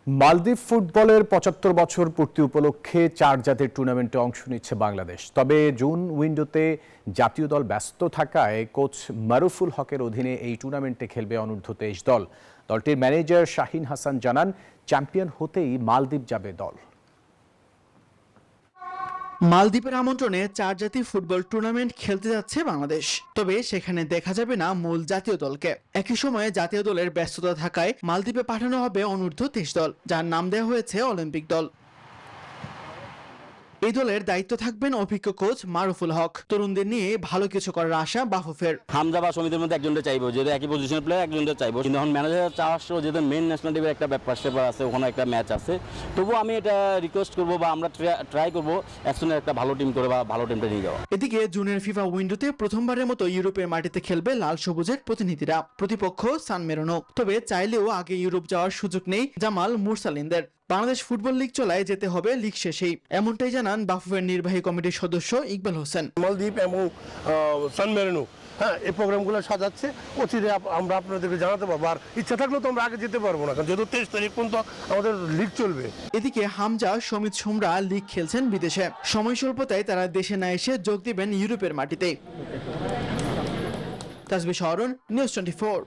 মালদ্বীপ ফুটবলের ৭৫ বছর পূর্তি উপলক্ষে ৪ জাতির টুর্নামেন্টে অংশ নিচ্ছে বাংলাদেশ। তবে জুন উইন্ডোতে জাতীয় দল ব্যস্ত থাকায় কোচ মারুফুল হকের অধীনে এই টুর্নামেন্টে খেলবে অনূর্ধ্ব ২৩ দল। দলটির ম্যানেজার শাহিন হাসান জানান, চ্যাম্পিয়ন হতেই মালদ্বীপ যাবে দল। মালদ্বীপের আমন্ত্রণে ৪ জাতি ফুটবল টুর্নামেন্ট খেলতে যাচ্ছে বাংলাদেশ। তবে সেখানে দেখা যাবে না মূল জাতীয় দলকে। একই সময়ে জাতীয় দলের ব্যস্ততা থাকায় মালদ্বীপে পাঠানো হবে অনূর্ধ্ব ২৩ দল, যার নাম দেওয়া হয়েছে অলিম্পিক দল। এই দলের দায়িত্ব থাকবেন অভিজ্ঞ কোচ মারুফুল হক। তরুণদের নিয়ে ভালো কিছু করার আশা বাফুফের। হামজা বা সমিতির মধ্যে একজনটা চাইবো, যেহেতু একই পজিশনের প্লেয়ার একজনটা চাইবো, কিন্তু এখন ম্যানেজার চাওয়া যেহেতু মেন ন্যাশনাল টিমের একটা ব্যাপার আছে, ওখানে একটা ম্যাচ আছে। তবুও আমি এটা রিকোয়েস্ট করবো বা আমরা ট্রাই করবো একসঙ্গে একটা ভালো টিম করে বা ভালো টিমটা নিয়ে যাওয়া। এদিকে জুনের ফিফা উইন্ডোতে প্রথমবারের মতো ইউরোপের মাটিতে খেলবে লাল সবুজের প্রতিনিধিরা, প্রতিপক্ষ সান মেরিনো। তবে চাইলেও আগে ইউরোপ যাওয়ার সুযোগ নেই জামাল মুরসালিনদের। বাংলাদেশ ফুটবল লীগ চলায় যেতে হবে লীগ শেষেই, এমনটাই জানান বাফুফের নির্বাহী কমিটির সদস্য ইকবাল হোসেন। মালদ্বীপ এবং সান মেরিনো এই প্রোগ্রামগুলো সাজাচ্ছে, অচিরে আমরা আপনাদেরকে জানাতে পারবো। আর ইচ্ছা থাকলেও তো আমরা আগে যেতে পারবো না, কারণ যেহেতু ২৩ তারিখ পর্যন্ত আমাদের লিগ চলবে। এদিকে হামজা, সমিত সোমরা লিগ খেলছেন বিদেশে। সময় স্বল্পতায় তারা দেশে না এসে যোগ দিবেন ইউরোপের মাটিতে। তাসবিহ শরণ, নিউজ 24।